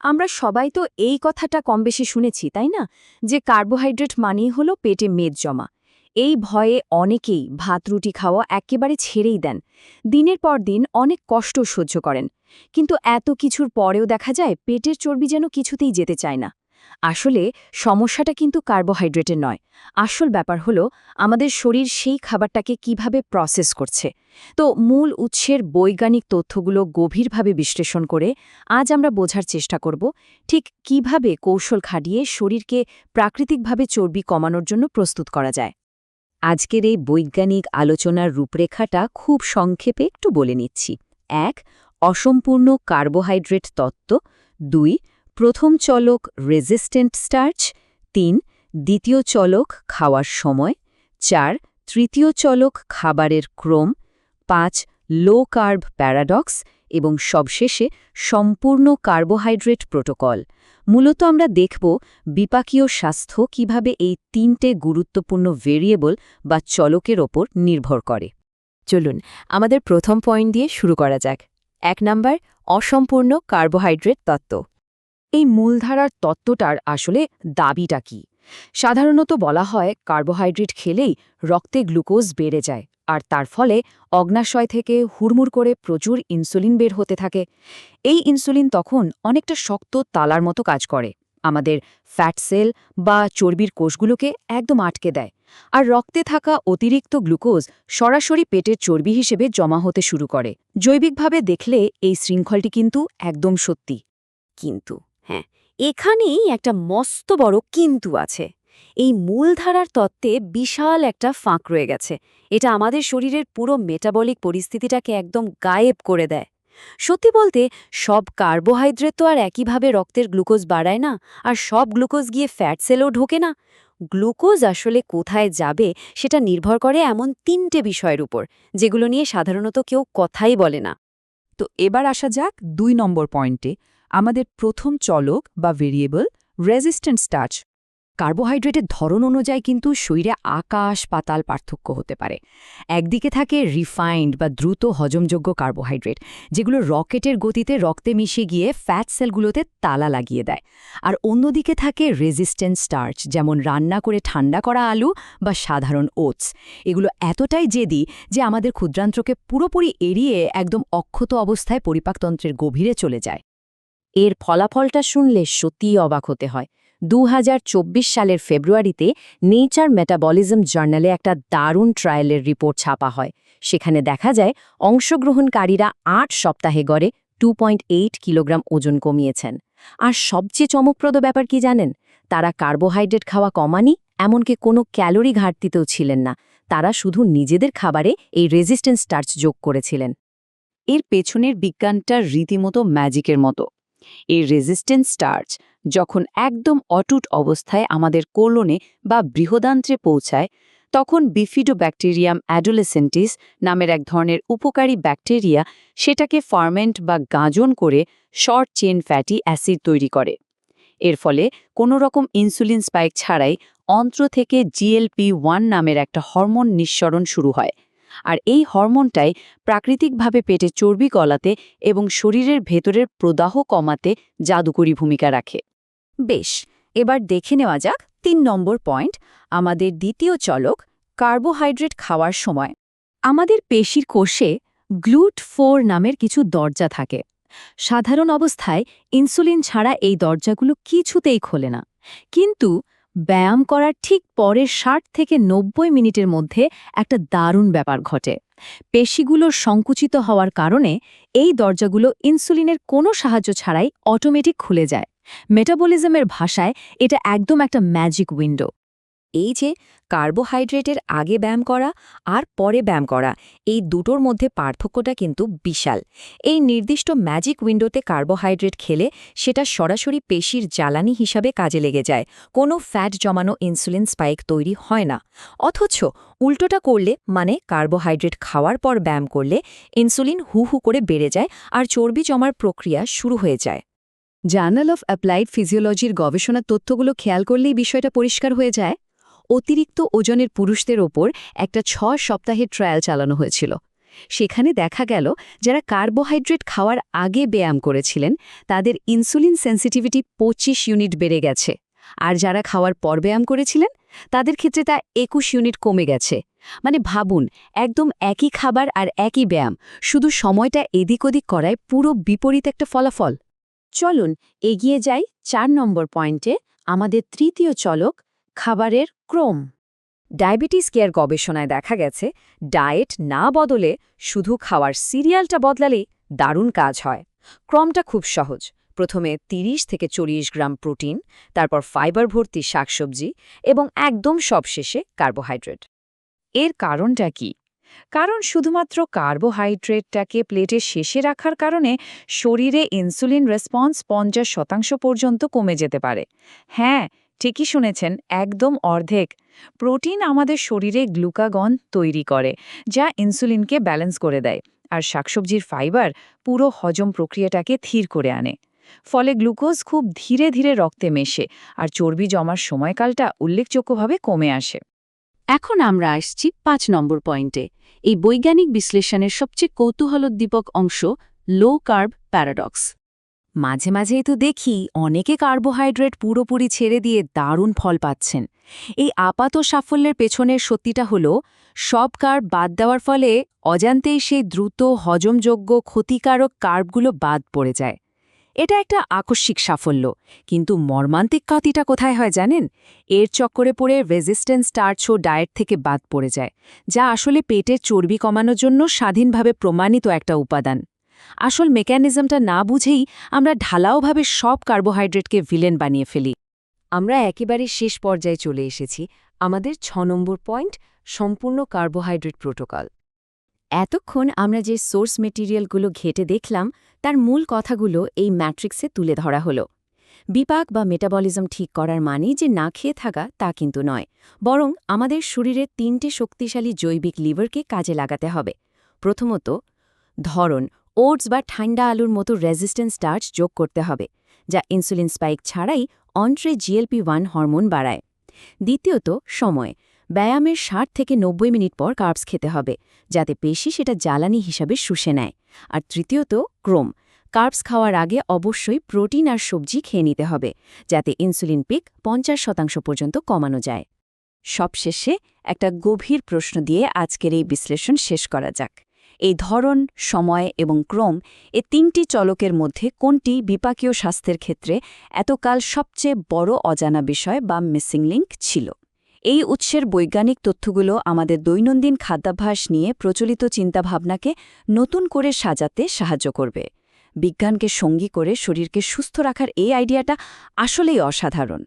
আমরা সবাই তো এই কথাটা কমবেশি শুনেছি তাই না, যে কার্বোহাইড্রেট মানেই হলো পেটে মেদ জমা। এই ভয়ে অনেকেই ভাত রুটি খাওয়া একেবারে ছেড়েই দেন, দিনের পর দিন অনেক কষ্ট সহ্য করেন। কিন্তু এত কিছুর পরেও দেখা যায় পেটের চর্বি যেন কিছুতেই যেতে চায় না। আসলে সমস্যাটা কিন্তু কার্বোহাইড্রেটের নয়, আসল ব্যাপার হলো আমাদের শরীর সেই খাবারটাকে কিভাবে প্রসেস করছে। তো মূল উৎসের বৈজ্ঞানিক তথ্যগুলো গভীরভাবে বিশ্লেষণ করে আজ আমরা বোঝার চেষ্টা করব ঠিক কিভাবে কৌশল খাটিয়ে শরীরকে প্রাকৃতিকভাবে চর্বি কমানোর জন্য প্রস্তুত করা যায়। আজকের এই বৈজ্ঞানিক আলোচনার রূপরেখাটা খুব সংক্ষেপে একটু বলে নিচ্ছি। ১. অসম্পূর্ণ কার্বোহাইড্রেট তত্ত্ব। ২. প্রথম চলক রেজিস্ট্যান্ট স্টার্চ। ৩. দ্বিতীয় চলক খাওয়ার সময়। ৪. তৃতীয় চলক খাবারের ক্রম। ৫. Low carb paradox. এবং সবশেষে সম্পূর্ণ কার্বোহাইড্রেট প্রোটোকল। মূলত আমরা দেখব বিপাকীয় স্বাস্থ্য কিভাবে এই ৩টে গুরুত্বপূর্ণ ভেরিয়েবল বা চলকের ওপর নির্ভর করে। চলুন আমাদের প্রথম পয়েন্ট দিয়ে শুরু করা যাক। ১ নাম্বার, অসম্পূর্ণ কার্বোহাইড্রেট তত্ত্ব। এই মূলধারার তত্ত্বটার আসলে দাবিটা কি? সাধারণত বলা হয় কার্বোহাইড্রেট খেলেই রক্তে গ্লুকোজ বেড়ে যায়, আর তার ফলে অগ্নাশয় থেকে হুড়মুড় করে প্রচুর ইনসুলিন বের হতে থাকে। এই ইনসুলিন তখন অনেকটা শক্ত তালার মতো কাজ করে, আমাদের ফ্যাট সেল বা চর্বির কোষগুলোকে একদম আটকে দেয়, আর রক্তে থাকা অতিরিক্ত গ্লুকোজ সরাসরি পেটের চর্বি হিসেবে জমা হতে শুরু করে। জৈবিকভাবে দেখলে এই শৃঙ্খলটি কিন্তু একদম সত্যি। কিন্তু হ্যাঁ, এখানেই একটা মস্ত বড় কিন্তু আছে। এই মূলধারার তত্ত্বে বিশাল একটা ফাঁক রয়ে গেছে। এটা আমাদের শরীরের পুরো মেটাবলিক পরিস্থিতিটাকে একদম গায়েব করে দেয়। সত্যি বলতে সব কার্বোহাইড্রেট তো আর একইভাবে রক্তের গ্লুকোজ বাড়ায় না, আর সব গ্লুকোজ গিয়ে ফ্যাট সেলেও ঢোকে না। গ্লুকোজ আসলে কোথায় যাবে সেটা নির্ভর করে এমন ৩টে বিষয়ের উপর, যেগুলো নিয়ে সাধারণত কেউ কথাই বলে না। তো এবার আসা যাক ২ নম্বর পয়েন্টে, আমাদের প্রথম চলক বা ভেরিয়েবল রেজিস্ট্যান্ট স্টার্চ। কার্বোহাইড্রেটের ধরন অনুযায়ী কিন্তু শরীরে আকাশ পাতাল পার্থক্য হতে পারে। একদিকে থাকে রিফাইন্ড বা দ্রুত হজমযোগ্য কার্বোহাইড্রেট, যেগুলো রকেটের গতিতে রক্তে মিশে গিয়ে ফ্যাট সেলগুলোতে তালা লাগিয়ে দেয়। আর অন্যদিকে থাকে রেজিস্ট্যান্ট স্টার্চ, যেমন রান্না করে ঠান্ডা করা আলু বা সাধারণ ওটস। এগুলো এতটাই জেদি যে আমাদের ক্ষুদ্রান্ত্রকে পুরোপুরি এড়িয়ে একদম অক্ষত অবস্থায় পরিপাকতন্ত্রের গভীরে চলে যায়। এর ফলাফলটা শুনলে সত্যিই অবাক হতে হয়। ২০২৪ সালের ফেব্রুয়ারিতে নেচার মেটাবলিজম জার্নালে একটা দারুণ ট্রায়ালের রিপোর্ট ছাপা হয়। সেখানে দেখা যায় অংশগ্রহণকারীরা ৮ সপ্তাহে গড়ে 2.8 কিলোগ্রাম ওজন কমিয়েছেন। আর সবচেয়ে চমকপ্রদ ব্যাপার কি জানেন? তারা কার্বোহাইড্রেট খাওয়া কমানি, এমনকি কোনো ক্যালোরি ঘাটতিতেও ছিলেন না। তারা শুধু নিজেদের খাবারে এই রেজিস্ট্যান্ট স্টার্চ যোগ করেছিলেন। এর পেছনের বিজ্ঞানটা রীতিমতো ম্যাজিকের মতো। এই রেজিস্ট্যান্ট স্টার্চ যখন একদম অটুট অবস্থায় আমাদের কোলনে বা বৃহদান্ত্রে পৌঁছায়, তখন বিফিডোব্যাকটেরিয়াম অ্যাডোলেসেন্টিস নামের এক ধরনের উপকারী ব্যাকটেরিয়া সেটাকে ফার্মেন্ট বা গাঁজন করে শর্ট চেইন ফ্যাটি অ্যাসিড তৈরি করে। এর ফলে কোনো রকম ইনসুলিন স্পাইক ছাড়াই অন্ত্র থেকে GLP-1 নামের একটা হরমোন নিঃসরণ শুরু হয়। আর এই হরমোনটাই প্রাকৃতিকভাবে পেটে চর্বি গলাতে এবং শরীরের ভেতরের প্রদাহ কমাতে জাদুকরী ভূমিকা রাখে। বেশ, এবার দেখে নেওয়া যাক ৩ নম্বর পয়েন্ট, আমাদের দ্বিতীয় চলক কার্বোহাইড্রেট খাওয়ার সময়। আমাদের পেশির কোষে GLUT4 নামের কিছু দরজা থাকে। সাধারণ অবস্থায় ইনসুলিন ছাড়া এই দরজাগুলো কিছুতেই খোলে না। কিন্তু ব্যায়াম করার ঠিক পরের ৬০ থেকে ৯০ মিনিটের মধ্যে একটা দারুণ ব্যাপার ঘটে। পেশিগুলোর সংকুচিত হওয়ার কারণে এই দরজাগুলো ইনসুলিনের কোনো সাহায্য ছাড়াই অটোমেটিক খুলে যায়। মেটাবলিজমের ভাষায় এটা একদম একটা ম্যাজিক উইন্ডো। এই যে কার্বোহাইড্রেটের আগে ব্যায়াম করা আর পরে ব্যায়াম করা, এই দুটোর মধ্যে পার্থক্যটা কিন্তু বিশাল। এই নির্দিষ্ট ম্যাজিক উইন্ডোতে কার্বোহাইড্রেট খেলে সেটা সরাসরি পেশির জ্বালানি হিসাবে কাজে লেগে যায়, কোনো ফ্যাট জমানো ইনসুলিন স্পাইক তৈরি হয় না। অথচ উল্টোটা করলে, মানে কার্বোহাইড্রেট খাওয়ার পর ব্যায়াম করলে ইনসুলিন হু হু করে বেড়ে যায় আর চর্বি জমার প্রক্রিয়া শুরু হয়ে যায়। জার্নাল অফ অ্যাপ্লাইড ফিজিওলজির গবেষণার তথ্যগুলো খেয়াল করলেই বিষয়টা পরিষ্কার হয়ে যায়। অতিরিক্ত ওজনের পুরুষদের ওপর একটা ৬ সপ্তাহের ট্রায়াল চালানো হয়েছিল। সেখানে দেখা গেল যারা কার্বোহাইড্রেট খাওয়ার আগে ব্যায়াম করেছিলেন তাদের ইনসুলিন সেন্সিটিভিটি 25 ইউনিট বেড়ে গেছে, আর যারা খাওয়ার পর ব্যায়াম করেছিলেন তাদের ক্ষেত্রে তা 21 ইউনিট কমে গেছে। মানে ভাবুন, একদম একই খাবার আর একই ব্যায়াম, শুধু সময়টা এদিক ওদিক করায় পুরো বিপরীত একটা ফলাফল। চলুন এগিয়ে যাই 4 নম্বর পয়েন্টে, আমাদের তৃতীয় চলক, খাবারের ক্রম। ডায়াবেটিস কেয়ার গবেষণায় দেখা গেছে ডায়েট না বদলে শুধু খাওয়ার সিরিয়ালটা বদলালেই দারুণ কাজ হয়। ক্রমটা খুব সহজ। প্রথমে 30 থেকে 40 গ্রাম প্রোটিন, তারপর ফাইবার ভর্তি শাকসবজি এবং একদম সবশেষে কার্বোহাইড্রেট। এর কারণটা কি? কারণ শুধুমাত্র কার্বোহাইড্রেটটাকে প্লেটের শেষে রাখার কারণে শরীরে ইনসুলিন রেসপন্স 50% পর্যন্ত কমে যেতে পারে। হ্যাঁ, ঠিকই শুনেছেন, একদম অর্ধেক। প্রোটিন আমাদের শরীরে গ্লুকাগন তৈরি করে, যা ইনসুলিনকে ব্যালেন্স করে দেয়, আর শাকসবজির ফাইবার পুরো হজম প্রক্রিয়াটাকে ধীর করে আনে। ফলে গ্লুকোজ খুব ধীরে ধীরে রক্তে মেশে, আর চর্বি জমার সময়কালটা উল্লেখযোগ্যভাবে কমে আসে। এখন আমরা আসছি 5 নম্বর পয়েন্টে, এই বৈজ্ঞানিক বিশ্লেষণের সবচেয়ে কৌতূহলোদ্দীপক অংশ, লো কার্ব প্যারাডক্স। মাঝে মাঝেই তো দেখি অনেকে কার্বোহাইড্রেট পুরোপুরি ছেড়ে দিয়ে দারুণ ফল পাচ্ছেন। এই আপাত সাফল্যের পেছনের সত্যিটা হলো, সব কার্ব বাদ দেওয়ার ফলে অজান্তেই সেই দ্রুত হজমযোগ্য ক্ষতিকারক কার্বগুলো বাদ পড়ে যায়। এটা একটা আকস্মিক সাফল্য, কিন্তু মর্মান্তিক ক্ষতিটা কোথায় হয় জানেন? এর চক্করে পড়ে রেজিস্ট্যান্স স্টার্চও ডায়েট থেকে বাদ পড়ে যায়, যা আসলে পেটের চর্বি কমানোর জন্য স্বাধীনভাবে প্রমাণিত একটা উপাদান। আসল মেকানিজমটা না বুঝেই আমরা ঢালাওভাবে সব কার্বোহাইড্রেটকে ভিলেন বানিয়ে ফেলি। আমরা একেবারে শেষ পর্যায়ে চলে এসেছি, আমাদের 6 নম্বর পয়েন্ট, সম্পূর্ণ কার্বোহাইড্রেট প্রোটোকল। এতক্ষণ আমরা যে সোর্স মেটেরিয়ালগুলো ঘেটে দেখলাম তার মূল কথাগুলো এই ম্যাট্রিক্সে তুলে ধরা হলো। বিপাক বা মেটাবলিজম ঠিক করার মানে যে না খেয়ে থাকা তা কিন্তু নয়, বরং আমাদের শরীরের 3টে শক্তিশালী জৈবিক লিভারকে কাজে লাগাতে হবে। প্রথমত, ধরন, ওটস বা ঠান্ডা আলুর মতো রেজিস্ট্যান্স স্টার্চ যোগ করতে হবে, যা ইনসুলিন স্পাইক ছাড়াই অন্ত্রে GLP-1 হরমোন বাড়ায়। দ্বিতীয়ত, সময়, ব্যায়ামের 60 থেকে 90 মিনিট পর কার্বস খেতে হবে, যাতে পেশি সেটা জ্বালানি হিসাবে শুষে নেয়। আর তৃতীয়ত, ক্রম, কার্বস খাওয়ার আগে অবশ্যই প্রোটিন আর সবজি খেয়ে নিতে হবে, যাতে ইনসুলিন পিক 50% পর্যন্ত কমানো যায়। সবশেষে একটা গভীর প্রশ্ন দিয়ে আজকের এই বিশ্লেষণ শেষ করা যাক। এই ধরন, সময় এবং ক্রম, এ 3টি চলকের মধ্যে কোনটি বিপাকীয় স্বাস্থ্যের ক্ষেত্রে এতকাল সবচেয়ে বড় অজানা বিষয় বা মিসিং লিঙ্ক ছিল? এই উৎসের বৈজ্ঞানিক তথ্যগুলো আমাদের দৈনন্দিন খাদ্যাভ্যাস নিয়ে প্রচলিত চিন্তাভাবনাকে নতুন করে সাজাতে সাহায্য করবে। বিজ্ঞানকে সঙ্গী করে শরীরকে সুস্থ রাখার এই আইডিয়াটা আসলেই অসাধারণ।